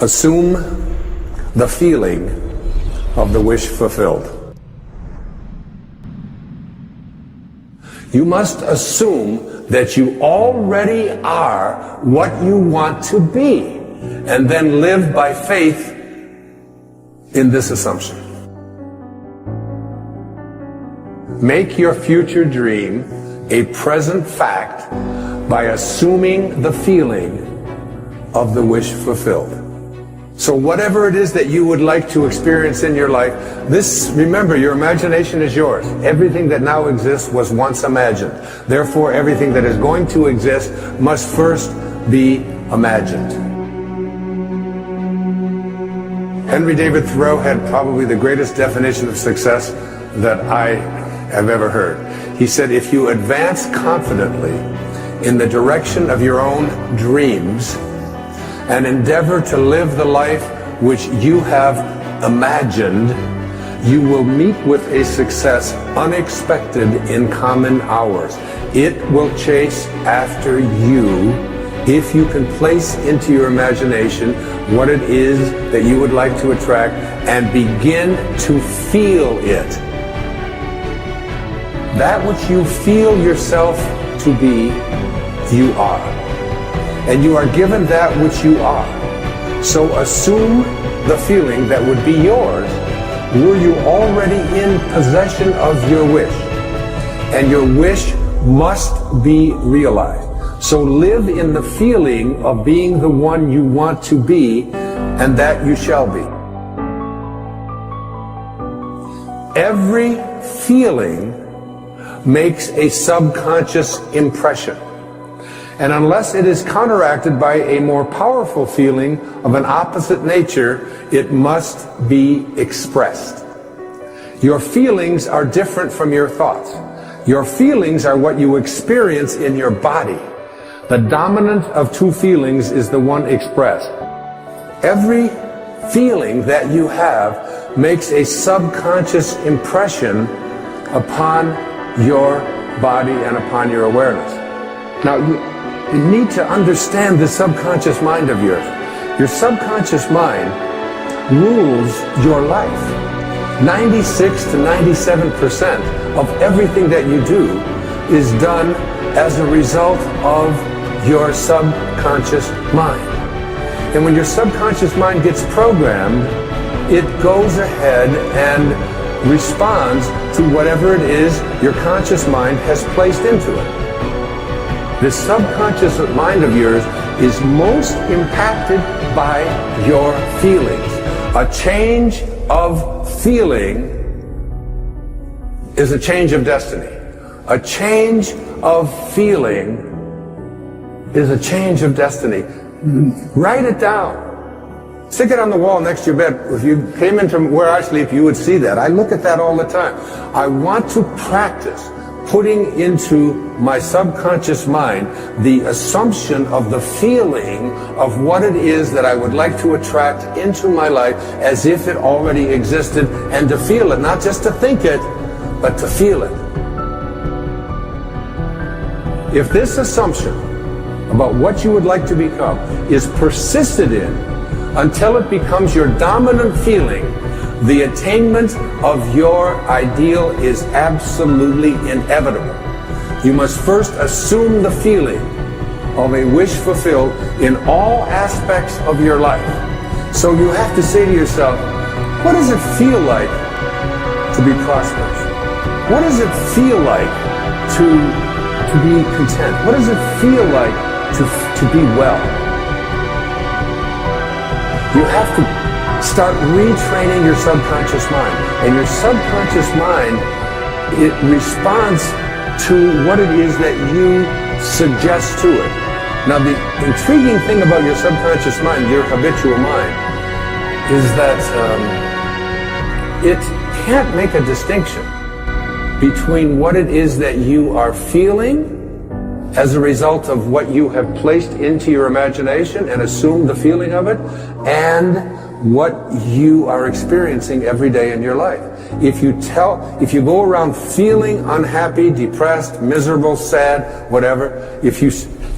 Assume the feeling of the wish fulfilled. You must assume that you already are what you want to be, and then live by faith in this assumption. Make your future dream a present fact by assuming the feeling of the wish fulfilled. So whatever it is that you would like to experience in your life, remember, your imagination is yours. Everything that now exists was once imagined. Therefore, everything that is going to exist must first be imagined. Henry David Thoreau had probably the greatest definition of success that I have ever heard. He said, if you advance confidently in the direction of your own dreams and endeavor to live the life which you have imagined, you will meet with a success unexpected in common hours. It will chase after you if you can place into your imagination what it is that you would like to attract and begin to feel it. That which you feel yourself to be, you are. And you are given that which you are. So assume the feeling that would be yours were you already in possession of your wish. And your wish must be realized. So live in the feeling of being the one you want to be, and that you shall be. Every feeling makes a subconscious impression. And unless it is counteracted by a more powerful feeling of an opposite nature, it must be expressed. Your feelings are different from your thoughts. Your feelings are what you experience in your body. The dominant of two feelings is the one expressed. Every feeling that you have makes a subconscious impression upon your body and upon your awareness. Now, you need to understand the subconscious mind of yours. Your subconscious mind rules your life. 96 to 97% of everything that you do is done as a result of your subconscious mind. And when your subconscious mind gets programmed, it goes ahead and responds to whatever it is your conscious mind has placed into it. This subconscious mind of yours is most impacted by your feelings. A change of feeling is a change of destiny. A change of feeling is a change of destiny. Write it down. Stick it on the wall next to your bed. If you came into where I sleep, you would see that. I look at that all the time. I want to practice putting into my subconscious mind the assumption of the feeling of what it is that I would like to attract into my life as if it already existed, and to feel it, not just to think it, but to feel it. If this assumption about what you would like to become is persisted in until it becomes your dominant feeling, the attainment of your ideal is absolutely inevitable. You must first assume the feeling of a wish fulfilled in all aspects of your life. So you have to say to yourself, what does it feel like to be prosperous? What does it feel like to be content? What does it feel like to be well? You have to start retraining your subconscious mind. And your subconscious mind, it responds to what it is that you suggest to it. Now, the intriguing thing about your subconscious mind, your habitual mind, is that it can't make a distinction between what it is that you are feeling as a result of what you have placed into your imagination and assumed the feeling of it, and what you are experiencing every day in your life. If you go around feeling unhappy, depressed, miserable, sad, whatever,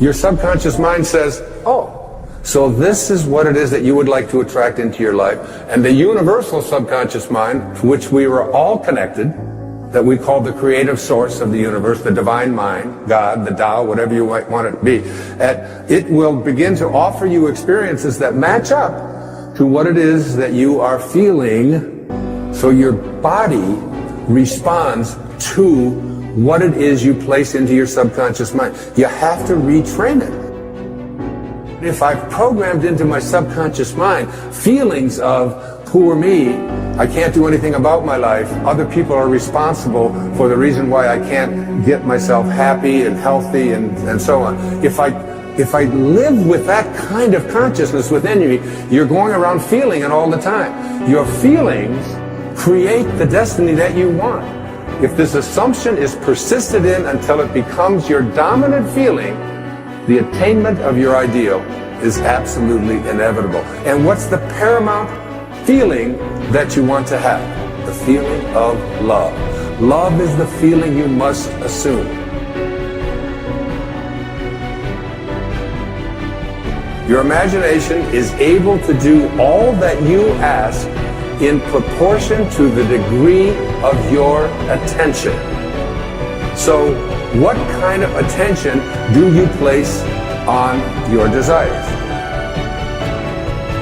your subconscious mind says, oh, So this is what it is that you would like to attract into your life. And the universal subconscious mind, to which we were all connected, that we call the creative source of the universe, the divine mind, God, the Tao, whatever you might want it to be, it will begin to offer you experiences that match up to what it is that you are feeling, so your body responds to what it is you place into your subconscious mind. You have to retrain it. If I've programmed into my subconscious mind feelings of poor me, I can't do anything about my life, other people are responsible for the reason why I can't get myself happy and healthy and so on. If I live with that kind of consciousness within you, you're going around feeling it all the time. Your feelings create the destiny that you want. If this assumption is persisted in until it becomes your dominant feeling, the attainment of your ideal is absolutely inevitable. And what's the paramount feeling that you want to have? The feeling of love. Love is the feeling you must assume. Your imagination is able to do all that you ask in proportion to the degree of your attention. So, what kind of attention do you place on your desires?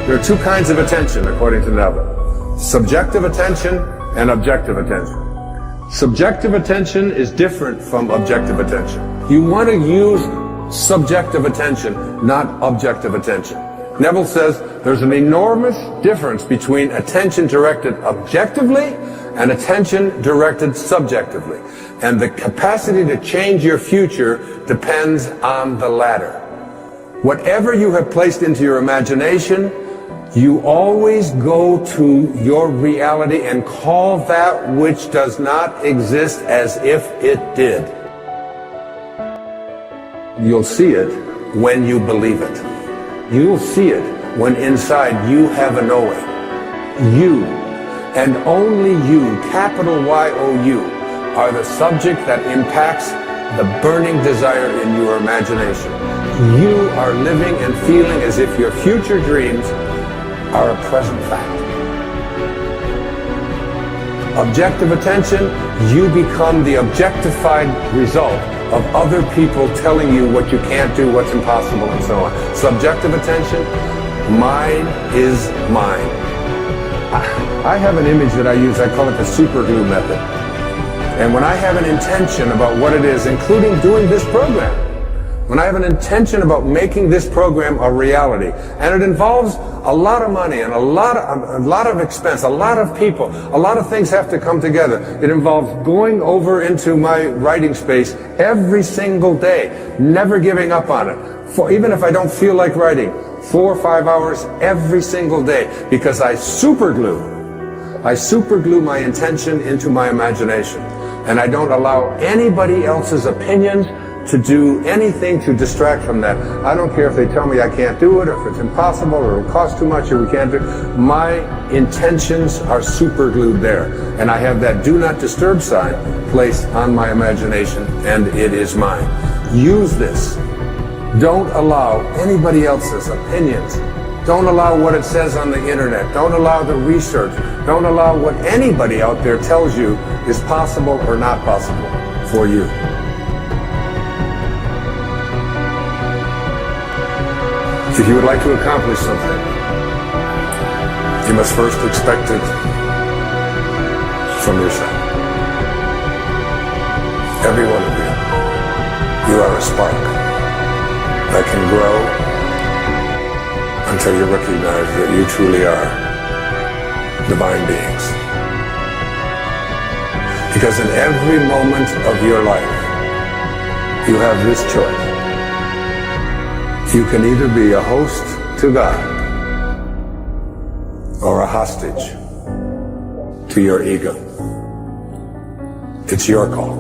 There are two kinds of attention, according to Neville. Subjective attention and objective attention. Subjective attention is different from objective attention. You want to use subjective attention, not objective attention. Neville says there's an enormous difference between attention directed objectively and attention directed subjectively. And the capacity to change your future depends on the latter. Whatever you have placed into your imagination, you always go to your reality and call that which does not exist as if it did. You'll see it when you believe it. You'll see it when inside you have a knowing. You, and only you, capital Y-O-U, are the subject that impacts the burning desire in your imagination. You are living and feeling as if your future dreams are a present fact. Objective attention, you become the objectified result of other people telling you what you can't do, what's impossible, and so on. Subjective attention, mine is mine. I have an image that I use, I call it the super glue method. And when I have an intention about what it is, including doing this program, when I have an intention about making this program a reality, and it involves a lot of money and a lot of expense, a lot of people, a lot of things have to come together. It involves going over into my writing space every single day, never giving up on it. Even if I don't feel like writing, 4 or 5 hours every single day, because I superglue my intention into my imagination. And I don't allow anybody else's opinions to do anything to distract from that. I don't care if they tell me I can't do it, or if it's impossible, or it'll cost too much, or we can't do it. My intentions are super glued there. And I have that do not disturb sign placed on my imagination, and it is mine. Use this. Don't allow anybody else's opinions. Don't allow what it says on the internet. Don't allow the research. Don't allow what anybody out there tells you is possible or not possible for you. If you would like to accomplish something, you must first expect it from yourself. Every one of you are a spark that can grow until you recognize that you truly are divine beings. Because in every moment of your life, you have this choice. You can either be a host to God or a hostage to your ego. It's your call.